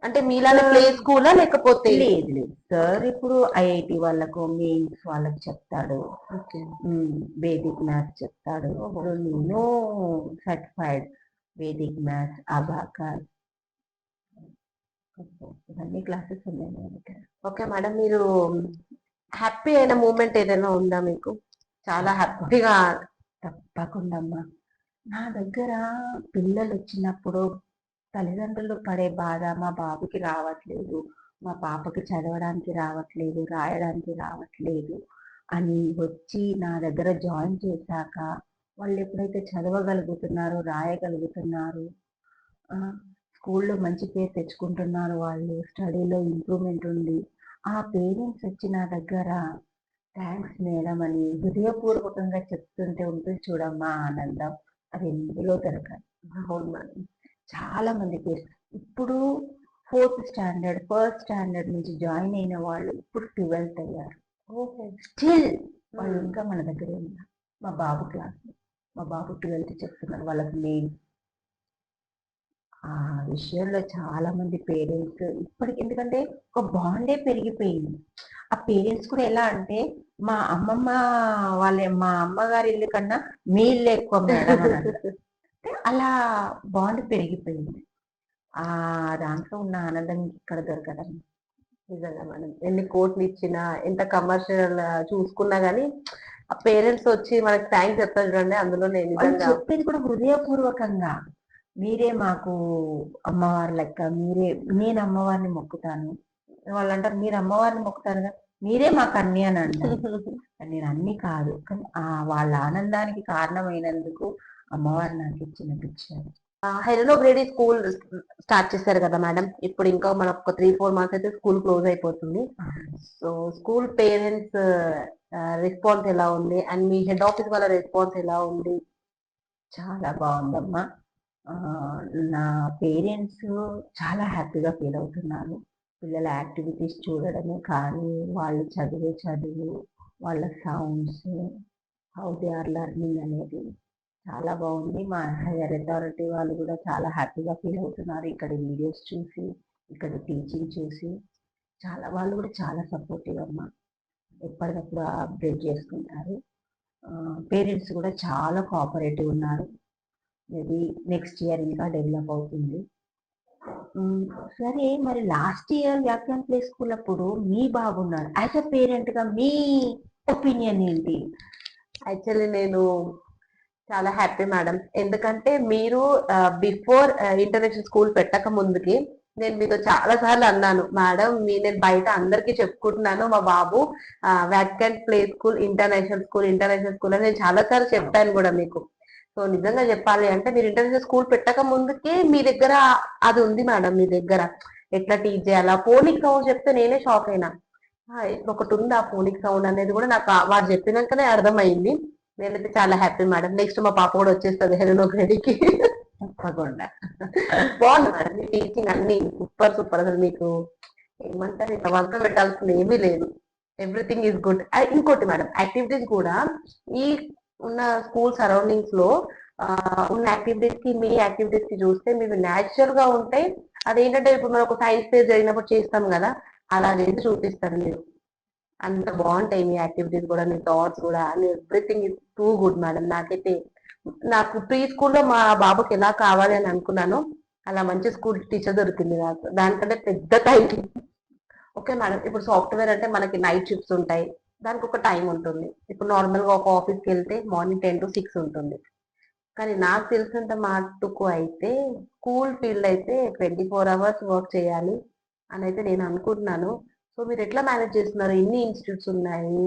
అంటే మీలానే ప్లే స్కూలా లేకపోతే? లేదు లేదు, సార్ ఇప్పుడు ఐఐటి వాళ్ళకు మెయిన్స్ వాళ్ళకి చెప్తాడు, ఓకే. వేదిక్ మ్యాథ్స్ చెప్తాడు. ఇప్పుడు నేను సర్టిఫైడ్ వేదిక్ మ్యాథ్స్, అబాకస్ ఇవన్నీ క్లాసెస్ ఉన్నాయి నా దగ్గర. ఓకే మేడం, మీరు హ్యాపీ అయిన మూమెంట్ ఏదైనా ఉందా మీకు? చాలా హ్యాపీగా. తప్పకుండా అమ్మా. నా దగ్గర పిల్లలు వచ్చినప్పుడు తల్లిదండ్రులు పడే బాధ మా బాబుకి రావట్లేదు, మా పాపకి చదవడానికి రావట్లేదు, రాయడానికి రావట్లేదు అని వచ్చి నా దగ్గర జాయిన్ చేశాక వాళ్ళు ఎప్పుడైతే చదవగలుగుతున్నారో, రాయగలుగుతున్నారు, స్కూల్లో మంచి పేరు తెచ్చుకుంటున్నారు, వాళ్ళు స్టడీలో ఇంప్రూవ్మెంట్ ఉంది, ఆ పేరెంట్స్ వచ్చి నా దగ్గర థ్యాంక్స్ మేడం అని హృదయపూర్వకంగా చెప్తుంటే ఉంటుంది చూడమ్మా ఆనందం, అది ఎందులో దొరకాలి. అవును మేడం. చాలా మంది పేరెంట్స్ ఇప్పుడు 4th స్టాండర్డ్, 1st స్టాండర్డ్ నుంచి జాయిన్ అయిన వాళ్ళు ఇప్పుడు 12th అయ్యారు. స్టిల్ వాళ్ళు ఇంకా మన దగ్గరే ఉన్నారు. మా బాబు క్లాస్, మా బాబు 12th చెప్తున్నారు వాళ్ళకి మెయిన్. ఆ విషయంలో చాలా మంది పేరెంట్స్ ఇప్పటికి, ఎందుకంటే ఒక బాండే పెరిగిపోయింది. ఆ పేరెంట్స్ కూడా ఎలా అంటే మా అమ్మమ్మ మా అమ్మగారి ఇల్లు కన్నా మీ ఇల్లు ఎక్కువ మేడం అని అంటారు. అంటే అలా బాండ్ పెరిగిపోయింది. ఆ దాంట్లో ఉన్న ఆనందం ఇక్కడ దొరకడం. నిజంగా మేడం, ఎన్ని కోట్లు ఇచ్చినా ఎంత కమర్షియల్ చూసుకున్నా గానీ ఆ పేరెంట్స్ వచ్చి మనకి థ్యాంక్స్ చెప్తారు చూడండి, అందులో నేను వాళ్ళు నిజంగా చెప్పేది కూడా హృదయపూర్వకంగా, మీరే మాకు అమ్మవారి లెక్క, మీరే, నేను అమ్మవారిని మొక్కుతాను. వాళ్ళు అంటారు మీరు అమ్మవారిని మొక్కుతారు కదా, మీరే మాకు అన్ని అని అంటారు. కానీ నేను అన్ని కాదు, కానీ వాళ్ళ ఆనందానికి కారణమైనందుకు అమ్మవారు నాకు ఇచ్చిన పిక్చర్. హెలెనో గ్రేడీ స్కూల్ స్టార్ట్ చేశారు కదా మేడం, ఇప్పుడు ఇంకా మనకు ఒక 3-4 మంత్స్ అయితే స్కూల్ క్లోజ్ అయిపోతుంది. సో స్కూల్ పేరెంట్స్ రెస్పాన్స్ ఎలా ఉంది అండ్ మీ హెడ్ ఆఫీస్ వాళ్ళ రెస్పాన్స్ ఎలా ఉంది? చాలా బాగుందమ్మా. ఆ, నా పేరెంట్స్ చాలా హ్యాపీగా ఫీల్ అవుతున్నారు. పిల్లల యాక్టివిటీస్ చూడడమే కానీ వాళ్ళు చదివే చదువు, వాళ్ళ sounds, how they are learning అనేది చాలా బాగుంది. మా హైయర్ అథారిటీ వాళ్ళు కూడా చాలా హ్యాపీగా ఫీల్ అవుతున్నారు ఇక్కడ వీడియోస్ చూసి, ఇక్కడ టీచింగ్ చూసి. చాలా వాళ్ళు కూడా చాలా సపోర్టివ్ అమ్మా, ఎప్పటికప్పుడు అప్డేట్ చేసుకుంటారు. పేరెంట్స్ కూడా చాలా కోఆపరేటివ్ ఉన్నారు. మేబీ నెక్స్ట్ ఇయర్ ఇంకా డెవలప్ అవుతుంది. సరే, మరి లాస్ట్ ఇయర్ వ్యాఖ్యాన్ ప్లే స్కూల్ అప్పుడు మీ బాబున్నారు, యాజ్ అ పేరెంట్ గా మీ ఒపీనియన్ ఏంటి? యాక్చువల్లీ నేను చాలా హ్యాపీ మేడం, ఎందుకంటే మీరు బిఫోర్ ఇంటర్నేషనల్ స్కూల్ పెట్టక ముందుకి నేను మీతో చాలా సార్లు అన్నాను మేడం, నేను బయట అందరికీ చెప్పుకుంటున్నాను మా బాబు వ్యాక్కెంట్ ప్లే స్కూల్ ఇంటర్నేషనల్ స్కూల్ అని నేను చాలా సార్లు చెప్పాను కూడా మీకు. సో నిజంగా చెప్పాలి అంటే మీరు ఇంటర్నేషనల్ స్కూల్ పెట్టక ముందుకే మీ దగ్గర అది ఉంది మేడం, మీ దగ్గర ఎట్లా టీచ్ చేయాలా. ఫోనిక్ సౌండ్ చెప్తే నేనే షాక్ అయినా, ఇప్పుడు ఒకటి ఉంది ఆ ఫోనిక్ సౌండ్ అనేది కూడా నాకు వాడు చెప్పినాకనే అర్థమైంది. నేనైతే చాలా హ్యాపీ మేడం. నెక్స్ట్ మా పాప కూడా వచ్చేస్తుంది హెలెనో గ్రేడీకి. తప్పకుండా. బాగుంది మేడం మీ టీచింగ్ అన్ని సూపర్ సూపర్. అసలు మీకు ఏమంటారు ఇట్లా వంక పెట్టాల్సింది ఏమీ లేదు. Everything is good. ఇంకోటి మేడం యాక్టివిటీస్ కూడా ఈ ఉన్న స్కూల్ సరౌండింగ్స్ లో ఉన్న యాక్టివిటీస్ కి మీ యాక్టివిటీస్ కి చూస్తే మీకు న్యాచురల్ గా ఉంటాయి. అదేంటంటే ఇప్పుడు మనం ఒక సైన్స్ ఫేర్ జరిగినప్పుడు చేస్తాం కదా, అలా చేసి చూపిస్తారు మీరు. అంత బాగుంటాయి మీ యాక్టివిటీస్ కూడా, మీ థాట్స్ కూడా, and everything is too good madam. నాకైతే నాకు ప్రీ స్కూల్లో మా బాబుకి ఎలా కావాలి అని అనుకున్నానో అలా మంచి స్కూల్ టీచర్ దొరికింది నాకు. దానికంటే పెద్ద టైం. ఓకే మేడం, ఇప్పుడు సాఫ్ట్వేర్ అంటే మనకి నైట్ షిఫ్ట్స్ ఉంటాయి, దానికి ఒక టైం ఉంటుంది. ఇప్పుడు నార్మల్ గా ఒక ఆఫీస్కి వెళ్తే మార్నింగ్ 10 to 6 ఉంటుంది. కానీ నాకు తెలిసినంత మటుకు అయితే స్కూల్ ఫీల్డ్ అయితే 24 hours వర్క్ చేయాలి అని అయితే నేను అనుకుంటున్నాను. సో మీరు ఎట్లా మేనేజ్ చేస్తున్నారు? ఇన్ని ఇన్స్టిట్యూట్స్ ఉన్నాయి,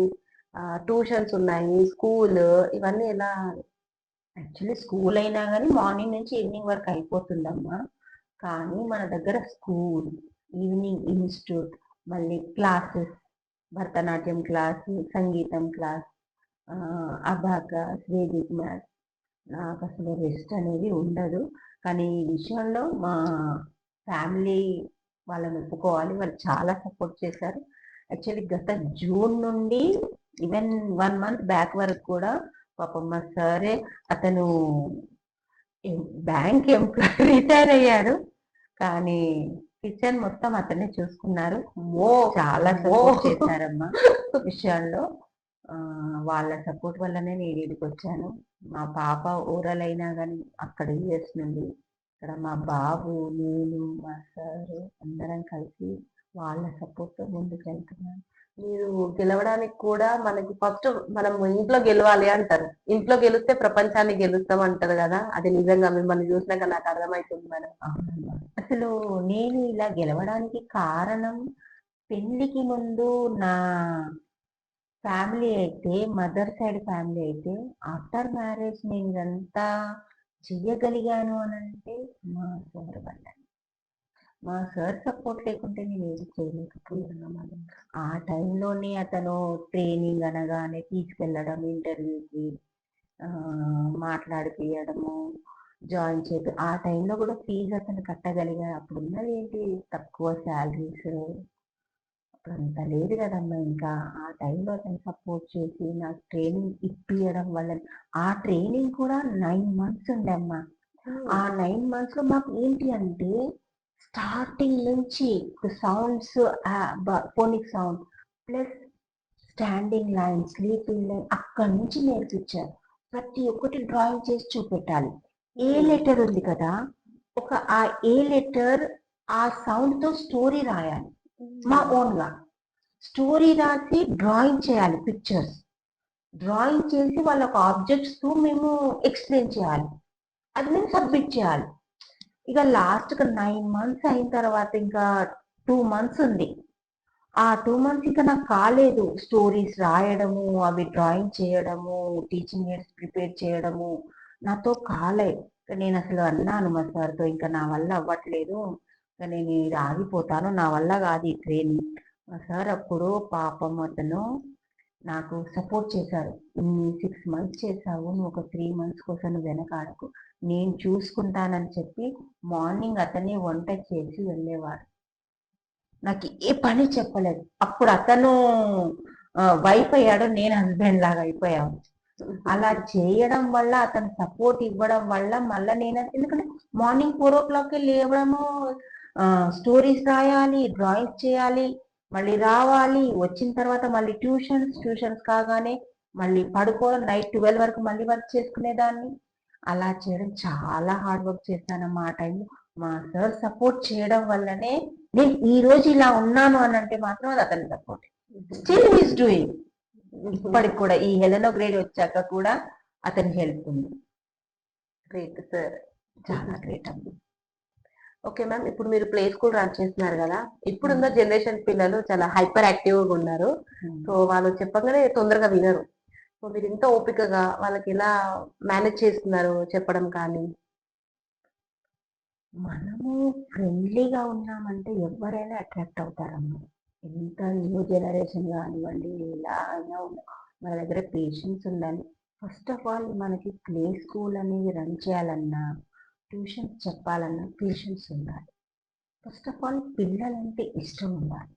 ట్యూషన్స్ ఉన్నాయి, స్కూల్, ఇవన్నీ ఎలా? యాక్చువల్లీ స్కూల్ అయినా కానీ మార్నింగ్ నుంచి ఈవినింగ్ వరకు అయిపోతుందమ్మా. కానీ మన దగ్గర స్కూల్, ఈవినింగ్ ఇన్స్టిట్యూట్, మళ్ళీ క్లాసెస్, భరతనాట్యం క్లాస్, సంగీతం క్లాస్, అబాకస్, వేదిక్ మ్యాథ్స్, నాకు అసలు రెస్ట్ అనేది ఉండదు. కానీ ఈ విషయంలో మా ఫ్యామిలీ వాళ్ళని ఒప్పుకోవాలి, వాళ్ళు చాలా సపోర్ట్ చేశారు. యాక్చువల్లీ గత జూన్ నుండి ఈవెన్ 1 month బ్యాక్ వరకు కూడా పాపం మా సరే, అతను బ్యాంక్ ఎంప్లాయీ రిటైర్ అయ్యారు, కానీ కిచెన్ మొత్తం అతనే చూసుకున్నారు. చాలా సపోర్ట్ చేశారమ్మా విషయాల్లో. వాళ్ళ సపోర్ట్ వల్లనే నేను ఇక్కడికి వచ్చాను. మా పాప ఓరల్ అయినా కానీ అక్కడ యుఎస్ నుండి, ఇక్కడ మా బాబు, నేను, మా సారు అందరం కలిసి వాళ్ళ సపోర్ట్తో ముందుకు వెళ్తున్నాను. మీరు గెలవడానికి కూడా మనకి ఫస్ట్ మనం ఇంట్లో గెలవాలి అంటారు. ఇంట్లో గెలిస్తే ప్రపంచాన్ని గెలుస్తాం అంటారు కదా, అది నిజంగా మిమ్మల్ని చూసినాక నాకు అర్థమవుతుంది మేడం. అవునమ్మా. అసలు నేను ఇలా గెలవడానికి కారణం, పెళ్లికి ముందు నా ఫ్యామిలీ అయితే, మదర్ సైడ్ ఫ్యామిలీ అయితే, ఆఫ్టర్ మ్యారేజ్ నేను ఇదంతా చెయ్యగలిగాను అని అంటే మా సార్ వల్ల. మా సార్ సపోర్ట్ లేకుంటే నేను ఏది చేయలేకపోతున్నాను. ఆ టైంలోనే అతను ట్రైనింగ్ అనగానే తీసుకెళ్ళడం, ఇంటర్వ్యూకి మాట్లాడిపియడము, జాయిన్ చేయడం. ఆ టైంలో కూడా ఫీజు అతను కట్టగలిగాడు. అప్పుడు ఉన్నది ఏంటి, తక్కువ శాలరీస్, అంత లేదు కదమ్మా. ఇంకా ఆ టైంలో అతను సపోర్ట్ చేసి నాకు ట్రైనింగ్ ఇప్పియడం వల్ల, ఆ ట్రైనింగ్ కూడా 9 months ఉండమ్మా. ఆ 9 months లో మాకు ఏంటి అంటే, స్టార్టింగ్ నుంచి sounds, phonic sound plus standing line, sleeping line అక్కడి నుంచి నేర్పించారు. ప్రతి ఒక్కటి డ్రాయింగ్ చేసి చూపెట్టాలి. ఏ లెటర్ ఉంది కదా, ఆ ఏ లెటర్ ఆ సౌండ్ తో స్టోరీ రాయాలి. మా ఓన్ గా స్టోరీ రాసి డ్రాయింగ్ చేయాలి, పిక్చర్స్ డ్రాయింగ్ చేసి వాళ్ళ ఆబ్జెక్ట్స్ తో మేము ఎక్స్ప్లెయిన్ చేయాలి, అది మేము సబ్మిట్ చేయాలి. ఇక లాస్ట్ గా 9 months అయిన తర్వాత ఇంకా 2 months ఉంది. ఆ 2 months ఇంకా నాకు కాలేదు. స్టోరీస్ రాయడము, అవి డ్రాయింగ్ చేయడము, టీచింగ్ ఎయిడ్స్ ప్రిపేర్ చేయడము నాతో కాలేదు. నేను అసలు అన్నాను మా సార్తో, ఇంకా నా వల్ల అవ్వట్లేదు, ఇంకా నేను ఇది ఆగిపోతాను, నా వల్ల కాదు ఈ ట్రైనింగ్. మా సార్ అప్పుడు పాపం అతను నాకు సపోర్ట్ చేశారు. 6 months చేశావు, నువ్వు ఒక 3 months కోసం నువ్వు వెనకాడకు, నేను చూసుకుంటానని చెప్పి మార్నింగ్ అతనే వంట చేసి వెళ్ళేవాడు. నాకు ఏ పని చెప్పలేదు. అప్పుడు అతను వైఫ్ అయ్యాడు, నేను హస్బెండ్ లాగా అయిపోయాను. అలా చేయడం వల్ల, అతను సపోర్ట్ ఇవ్వడం వల్ల మళ్ళీ నేను, ఎందుకంటే మార్నింగ్ 4 o'clock లేవడము, స్టోరీస్ రాయాలి, డ్రాయింగ్స్ చేయాలి, మళ్ళీ రావాలి, వచ్చిన తర్వాత మళ్ళీ ట్యూషన్స్ కాగానే మళ్ళీ పడుకోవడం, నైట్ 12 వరకు మళ్ళీ వర్క్ చేసుకునేదాన్ని. అలా చేయడం చాలా హార్డ్ వర్క్ చేశానమ్మా ఆ టైంలో. మా సార్ సపోర్ట్ చేయడం వల్లనే నేను ఈ రోజు ఇలా ఉన్నాను అని అంటే మాత్రం అది అతని సపోర్ట్. Still is doing. ఇప్పటికి కూడా ఈ హెలెనో గ్రేడ్ వచ్చాక కూడా అతని హెల్ప్ ఉంది. గ్రేట్ సార్, చాలా గ్రేట్ అండి. ఓకే మ్యామ్, ఇప్పుడు మీరు ప్లే స్కూల్ రన్ చేస్తున్నారు కదా, ఇప్పుడున్న జనరేషన్ పిల్లలు చాలా హైపర్ యాక్టివ్ గా ఉన్నారు. సో వాళ్ళు చెప్పగానే తొందరగా వినరు. సో మీరు ఇంత ఓపికగా వాళ్ళకి ఎలా మేనేజ్ చేస్తున్నారు చెప్పడం కానీ? మనము ఫ్రెండ్లీగా ఉన్నామంటే ఎవరైనా అట్రాక్ట్ అవుతారమ్మా. ఎంత న్యూ జనరేషన్ కానివ్వండి, ఎలా అయినా మన దగ్గర పేషెన్స్ ఉండాలి. ఫస్ట్ ఆఫ్ ఆల్ మనకి ప్లే స్కూల్ అనేది రన్ చేయాలన్నా ట్యూషన్ చెప్పాలన్నా పేషెన్స్ ఉండాలి. ఫస్ట్ ఆఫ్ ఆల్ పిల్లలంటే ఇష్టం ఉండాలి.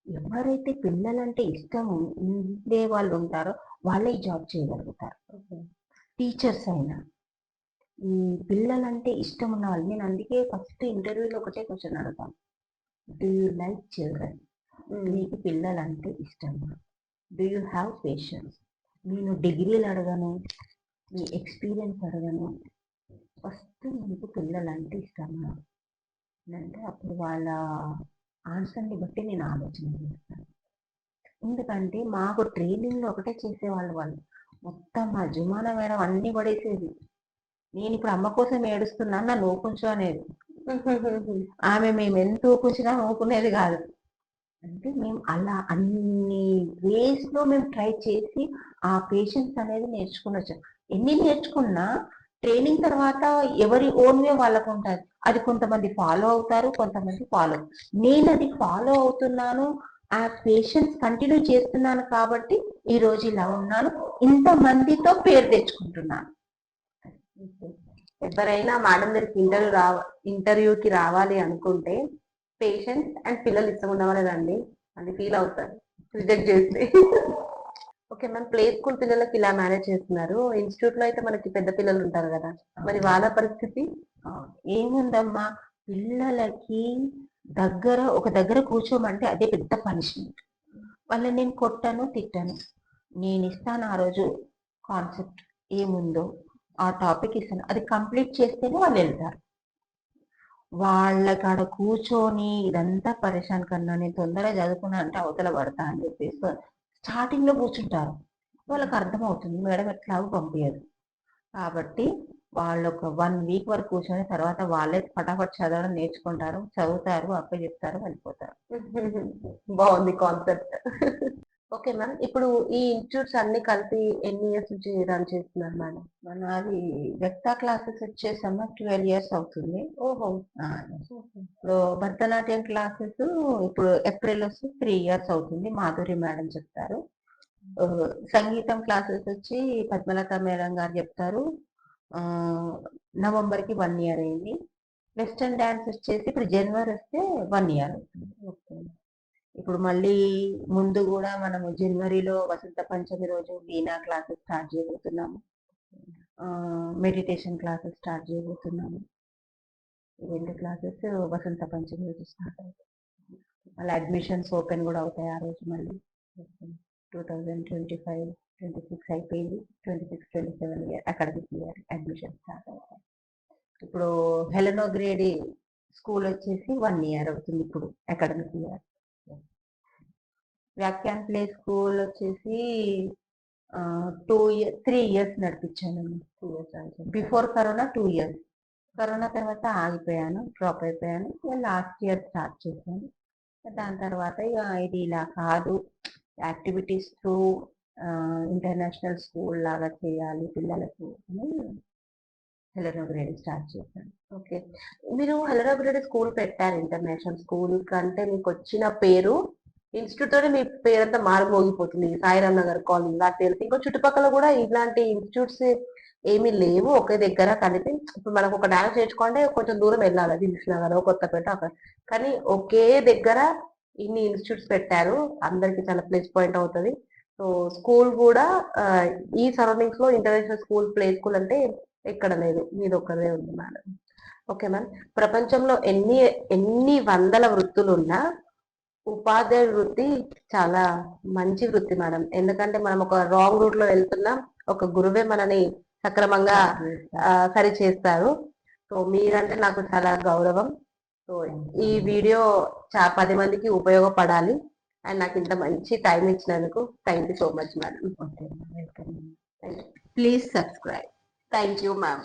ఎవరైతే పిల్లలంటే ఇష్టం ఉండే వాళ్ళు ఉంటారో వాళ్ళే జాబ్ చేయగలుగుతారు. టీచర్స్ అయినా ఈ పిల్లలంటే ఇష్టం ఉన్న వాళ్ళు, నేను అందుకే ఫస్ట్ ఇంటర్వ్యూలో ఒకటే క్వశ్చన్ అడుగుతాను, డూ యూ లైక్ చిల్డ్రన్? మీకు పిల్లలంటే ఇష్టమా? Do you have patience? నేను డిగ్రీలు అడగను, మీ ఎక్స్పీరియన్స్ అడగను, ఫస్ట్ మీకు పిల్లలంటే ఇష్టమా అంటే అప్పుడు వాళ్ళ ఆన్సర్ని బట్టి నేను ఆలోచన చేస్తాను. ఎందుకంటే మాకు ట్రైనింగ్లో ఒకటే చేసేవాళ్ళు వాళ్ళు, మొత్తం మా జుమాన మేడం అన్ని పడేసేది. నేను ఇప్పుడు అమ్మ కోసం ఏడుస్తున్నాను నన్ను ఊపుంచు అనేది. ఆమె మేము ఎంత ఊపుంచినా ఊపుకునేది కాదు. అంటే మేము అలా అన్ని వేస్ లో మేము ట్రై చేసి ఆ పేషెన్స్ అనేది నేర్చుకుని వచ్చాం. ఎన్ని నేర్చుకున్నా ట్రైనింగ్ తర్వాత ఎవరి ఓన్ వే వాళ్ళకు ఉంటుంది. అది కొంతమంది ఫాలో అవుతారు, కొంతమంది ఫాలో. నేను అది ఫాలో అవుతున్నాను, ఆ పేషెన్స్ కంటిన్యూ చేస్తున్నాను కాబట్టి ఈ రోజు ఇలా ఉన్నాను, ఇంతమందితో పేరు తెచ్చుకుంటున్నాను. ఎవరైనా మేడం దగ్గరికి ఇంటర్వ్యూకి రావాలి అనుకుంటే పేషెన్స్ అండ్ పిల్లలు ఇష్టం ఉన్నవాళ్ళే రండి అని ఫీల్ అవుతారు రిజెక్ట్ చేస్తే. ఓకే మ్యామ్, ప్లే స్కూల్ పిల్లలకి ఇలా మేనేజ్ చేస్తున్నారు, ఇన్స్టిట్యూట్ లో అయితే మనకి పెద్ద పిల్లలు ఉంటారు కదా, మరి వాళ్ళ పరిస్థితి? ఏముందమ్మా, పిల్లలకి ఒక దగ్గర కూర్చోమంటే అదే పెద్ద పనిష్మెంట్. వాళ్ళని నేను కొట్టను, తిట్టను, నేను ఇస్తాను ఆ రోజు కాన్సెప్ట్ ఏముందో ఆ టాపిక్ ఇస్తాను, అది కంప్లీట్ చేస్తేనే వాళ్ళు వెళ్తారు. వాళ్ళ కాడ కూర్చొని ఇదంతా పరేషాన్ కన్నా నేను తొందరగా చదువుకున్నా అంటే అవతల పడతా అని చెప్పేసి స్టార్టింగ్ లో కూర్చుంటారు. వాళ్ళకి అర్థమవుతుంది మేడం ఎట్లాగో పంపించదు కాబట్టి వాళ్ళు ఒక 1 వీక్ వరకు కూర్చొని తర్వాత వాళ్ళే ఫటాఫట్ చదవడం నేర్చుకుంటారు, చదువుతారు, అప్ప చెప్తారు, వెళ్ళిపోతారు. బాగుంది కాన్సెప్ట్. ఓకే మ్యామ్, ఇప్పుడు ఈ ఇన్స్టిట్యూట్స్ అన్ని కలిపి ఎన్ని ఇయర్స్ నుంచి రన్ చేస్తున్నారు మేడం? మనది వ్యక్తా క్లాసెస్ వచ్చేసమ్మా 12 years అవుతుంది. ఓహో. ఇప్పుడు భరతనాట్యం క్లాసెస్ ఇప్పుడు ఏప్రిల్ వస్తే 3 years అవుతుంది, మాధురి మేడం చెప్తారు. సంగీతం క్లాసెస్ వచ్చి పద్మలత మేడం గారు చెప్తారు, నవంబర్కి 1 year అయింది. వెస్టర్న్ డాన్స్ వచ్చేసి ఇప్పుడు జనవరి వస్తే 1 year అవుతుంది. ఇప్పుడు మళ్ళీ ముందు కూడా మనము జనవరిలో వసంత పంచమి రోజు వీణా క్లాసెస్ స్టార్ట్ చేయబోతున్నాము, మెడిటేషన్ క్లాసెస్ స్టార్ట్ చేయబోతున్నాము. ఈ 2 క్లాసెస్ వసంత పంచమి రోజు స్టార్ట్ అవుతాయి. మళ్ళీ అడ్మిషన్స్ ఓపెన్ కూడా అవుతాయి ఆ రోజు. మళ్ళీ 2025-26 అయిపోయింది, 26-27 అకాడమిక్ ఇయర్ అడ్మిషన్ స్టార్ట్ అవుతాయి. ఇప్పుడు హెలెనో గ్రేడి స్కూల్ వచ్చేసి 1 year అవుతుంది ఇప్పుడు అకాడమిక్ ఇయర్. వ్యాఖ్యాన్ ప్లే స్కూల్ వచ్చేసి 3 years నడిపించాను. 2 years before corona 2 years. Corona తర్వాత ఆగిపోయాను, డ్రాప్ అయిపోయాను. లాస్ట్ ఇయర్ స్టార్ట్ చేశాను. దాని తర్వాత ఇక ఇది ఇలా కాదు, యాక్టివిటీస్ త్రూ ఇంటర్నేషనల్ స్కూల్ లాగా చేయాలి పిల్లలకు అని హెలెనో గ్రేడ్ స్టార్ట్ చేశాను. ఓకే, మీరు హెలెనో గ్రేడ్ స్కూల్ పెట్టారు, ఇంటర్నేషనల్ స్కూల్ కంటే మీకు వచ్చిన పేరు ఇన్స్టిట్యూట్ తోనే మీ పేరంతా మారుమోగిపోతుంది. సాయిరామ్ నగర్ కాలనీ నాకు తెలిసి ఇంకో చుట్టుపక్కల కూడా ఇలాంటి ఇన్స్టిట్యూట్స్ ఏమీ లేవు ఒకే దగ్గర కలిపి. ఇప్పుడు మనకు ఒక డాన్స్ నేర్చుకుంటే కొంచెం దూరం వెళ్ళాలి, దిల్సుఖ్నగర్, కొత్తపేట అక్కడ, కానీ ఒకే దగ్గర ఇన్ని ఇన్స్టిట్యూట్స్ పెట్టారు, అందరికి చాలా ప్లస్ పాయింట్ అవుతుంది. సో స్కూల్ కూడా ఈ సరౌండింగ్స్ లో ఇంటర్నేషనల్ స్కూల్, ప్లే స్కూల్ అంటే ఎక్కడ లేదు, మీది ఒక్కదే ఉంది మేడం. ఓకే మ్యామ్, ప్రపంచంలో ఎన్ని వందల వృత్తులు ఉన్నా ఉపాధ్యాయ వృత్తి చాలా మంచి వృత్తి మేడం. ఎందుకంటే మనం ఒక రాంగ్ రూట్ లో వెళ్తున్నాం, ఒక గురువే మనని సక్రమంగా సరి చేస్తారు. సో మీరంటే నాకు చాలా గౌరవం. సో ఈ వీడియో 10 మందికి ఉపయోగపడాలి అండ్ నాకు ఇంత మంచి టైం ఇచ్చినందుకు thank you so much madam. Please subscribe. Thank you ma'am.